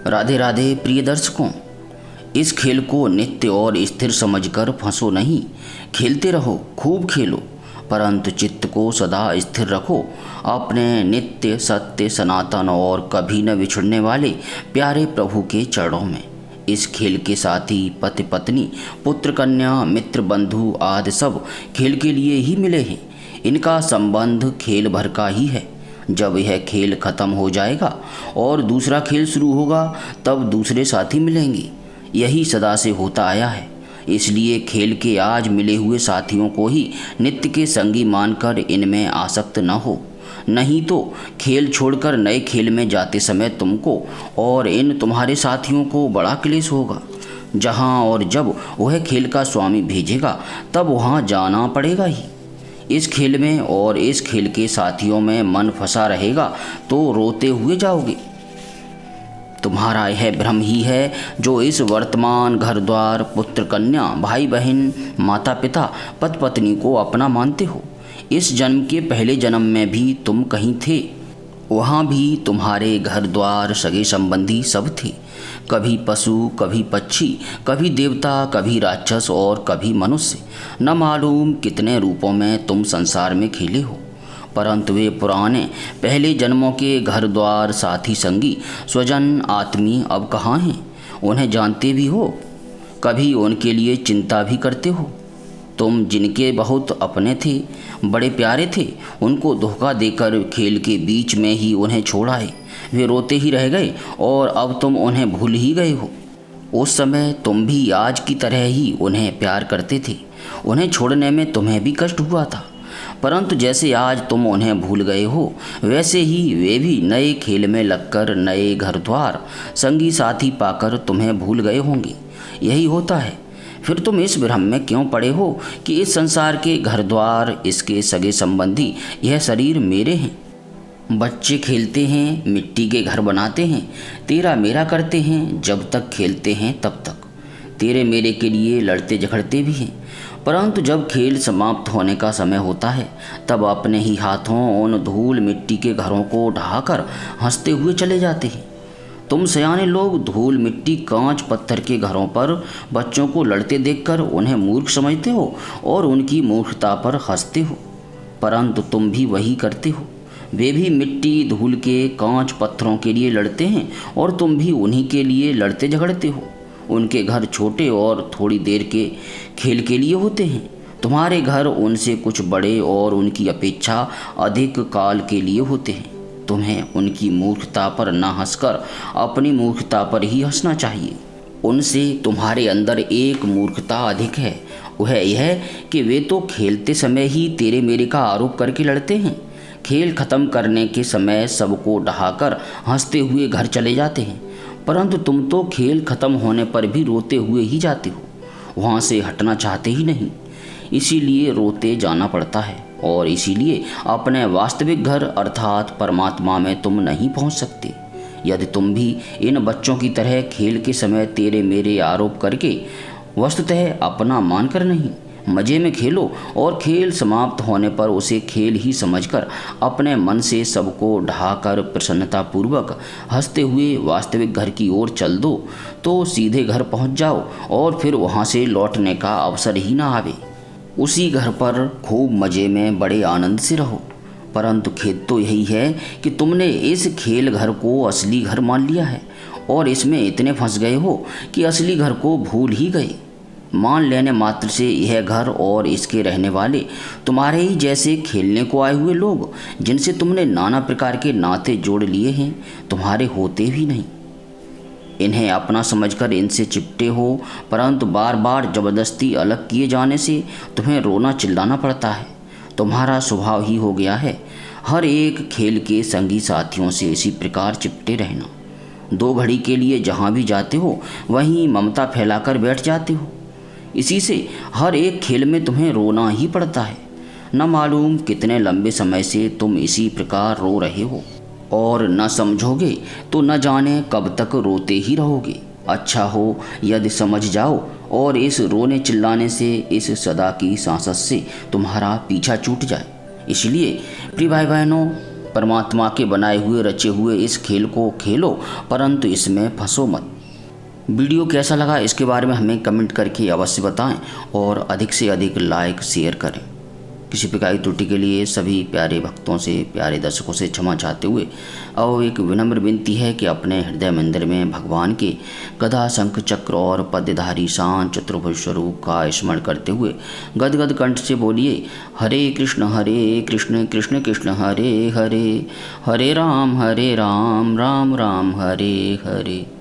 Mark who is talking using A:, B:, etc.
A: राधे राधे प्रिय दर्शकों, इस खेल को नित्य और स्थिर समझकर फंसो नहीं। खेलते रहो, खूब खेलो, परंतु चित्त को सदा स्थिर रखो अपने नित्य सत्य सनातन और कभी न बिछुड़ने वाले प्यारे प्रभु के चरणों में। इस खेल के साथी पति पत्नी पुत्र कन्या मित्र बंधु आदि सब खेल के लिए ही मिले हैं। इनका संबंध खेल भर का ही है। जब यह खेल खत्म हो जाएगा और दूसरा खेल शुरू होगा तब दूसरे साथी मिलेंगे। यही सदा से होता आया है। इसलिए खेल के आज मिले हुए साथियों को ही नित्य के संगी मानकर इनमें आसक्त न हो, नहीं तो खेल छोड़कर नए खेल में जाते समय तुमको और इन तुम्हारे साथियों को बड़ा क्लेश होगा। जहाँ और जब वह खेल का स्वामी भेजेगा तब वहाँ जाना पड़ेगा ही। इस खेल में और इस खेल के साथियों में मन फंसा रहेगा तो रोते हुए जाओगे। तुम्हारा यह भ्रम ही है जो इस वर्तमान घर द्वार पुत्र कन्या भाई बहन माता पिता पति पत्नी को अपना मानते हो। इस जन्म के पहले जन्म में भी तुम कहीं थे, वहाँ भी तुम्हारे घर द्वार सगे संबंधी सब थे। कभी पशु, कभी पक्षी, कभी देवता, कभी राक्षस और कभी मनुष्य। न मालूम कितने रूपों में तुम संसार में खेले हो, परंतु वे पुराने पहले जन्मों के घर द्वार साथी संगी स्वजन आत्मी अब कहाँ हैं? उन्हें जानते भी हो, कभी उनके लिए चिंता भी करते हो। तुम जिनके बहुत अपने थे, बड़े प्यारे थे, उनको धोखा देकर खेल के बीच में ही उन्हें छोड़ आए। वे रोते ही रह गए और अब तुम उन्हें भूल ही गए हो। उस समय तुम भी आज की तरह ही उन्हें प्यार करते थे। उन्हें छोड़ने में तुम्हें भी कष्ट हुआ था, परंतु जैसे आज तुम उन्हें भूल गए हो वैसे ही वे भी नए खेल में लगकर नए घर द्वार संगी साथी पाकर तुम्हें भूल गए होंगे। यही होता है। फिर तुम इस भ्रम में क्यों पड़े हो कि इस संसार के घर द्वार, इसके सगे संबंधी, यह शरीर मेरे हैं। बच्चे खेलते हैं, मिट्टी के घर बनाते हैं, तेरा मेरा करते हैं। जब तक खेलते हैं तब तक तेरे मेरे के लिए लड़ते झगड़ते भी हैं, परंतु जब खेल समाप्त होने का समय होता है तब अपने ही हाथों उन धूल मिट्टी के घरों को ढहाकर हंसते हुए चले जाते हैं। तुम सयाने लोग धूल मिट्टी कांच पत्थर के घरों पर बच्चों को लड़ते देखकर उन्हें मूर्ख समझते हो और उनकी मूर्खता पर हंसते हो, परंतु तुम भी वही करते हो। वे भी मिट्टी धूल के कांच पत्थरों के लिए लड़ते हैं और तुम भी उन्हीं के लिए लड़ते झगड़ते हो। उनके घर छोटे और थोड़ी देर के खेल के लिए होते हैं, तुम्हारे घर उनसे कुछ बड़े और उनकी अपेक्षा अधिक काल के लिए होते हैं। तुम्हें उनकी मूर्खता पर न हंसकर अपनी मूर्खता पर ही हंसना चाहिए। उनसे तुम्हारे अंदर एक मूर्खता अधिक है, वह यह कि वे तो खेलते समय ही तेरे मेरे का आरोप करके लड़ते हैं। खेल खत्म करने के समय सबको ढहाकर हंसते हुए घर चले जाते हैं, परंतु तुम तो खेल खत्म होने पर भी रोते हुए ही जाते हो, वहाँ से हटना चाहते ही नहीं। इसीलिए रोते जाना पड़ता है और इसीलिए अपने वास्तविक घर अर्थात परमात्मा में तुम नहीं पहुँच सकते। यदि तुम भी इन बच्चों की तरह खेल के समय तेरे मेरे आरोप करके वस्तुतः अपना मानकर नहीं, मज़े में खेलो और खेल समाप्त होने पर उसे खेल ही समझकर अपने मन से सबको ढहाकर प्रसन्नतापूर्वक हंसते हुए वास्तविक घर की ओर चल दो तो सीधे घर पहुंच जाओ और फिर वहां से लौटने का अवसर ही ना आवे। उसी घर पर खूब मज़े में बड़े आनंद से रहो, परंतु खेद तो यही है कि तुमने इस खेल घर को असली घर मान लिया है और इसमें इतने फंस गए हो कि असली घर को भूल ही गए। मान लेने मात्र से यह घर और इसके रहने वाले तुम्हारे ही जैसे खेलने को आए हुए लोग, जिनसे तुमने नाना प्रकार के नाते जोड़ लिए हैं, तुम्हारे होते भी नहीं। इन्हें अपना समझकर इनसे चिपटे हो, परंतु बार बार जबरदस्ती अलग किए जाने से तुम्हें रोना चिल्लाना पड़ता है। तुम्हारा स्वभाव ही हो गया है हर एक खेल के संगी साथियों से इसी प्रकार चिपटे रहना। 2 घड़ी के लिए जहाँ भी जाते हो वहीं ममता फैलाकर बैठ जाते हो। इसी से हर एक खेल में तुम्हें रोना ही पड़ता है। न मालूम कितने लंबे समय से तुम इसी प्रकार रो रहे हो और न समझोगे तो न जाने कब तक रोते ही रहोगे। अच्छा हो यदि समझ जाओ और इस रोने चिल्लाने से, इस सदा की सांसत से तुम्हारा पीछा छूट जाए। इसलिए प्रिय भाई बहनों, परमात्मा के बनाए हुए रचे हुए इस खेल को खेलो, परंतु इसमें फंसो मत। वीडियो कैसा लगा इसके बारे में हमें कमेंट करके अवश्य बताएं और अधिक से अधिक लाइक शेयर करें। किसी प्रकार की त्रुटि के लिए सभी प्यारे भक्तों से, प्यारे दर्शकों से क्षमा चाहते हुए और एक विनम्र विनती है कि अपने हृदय मंदिर में भगवान के गदा, शंख, चक्र और पद्यधारी शांत चतुर्भुज स्वरूप का स्मरण करते हुए गदगद कंठ से बोलिए हरे कृष्ण कृष्ण कृष्ण हरे हरे, हरे राम राम राम हरे हरे।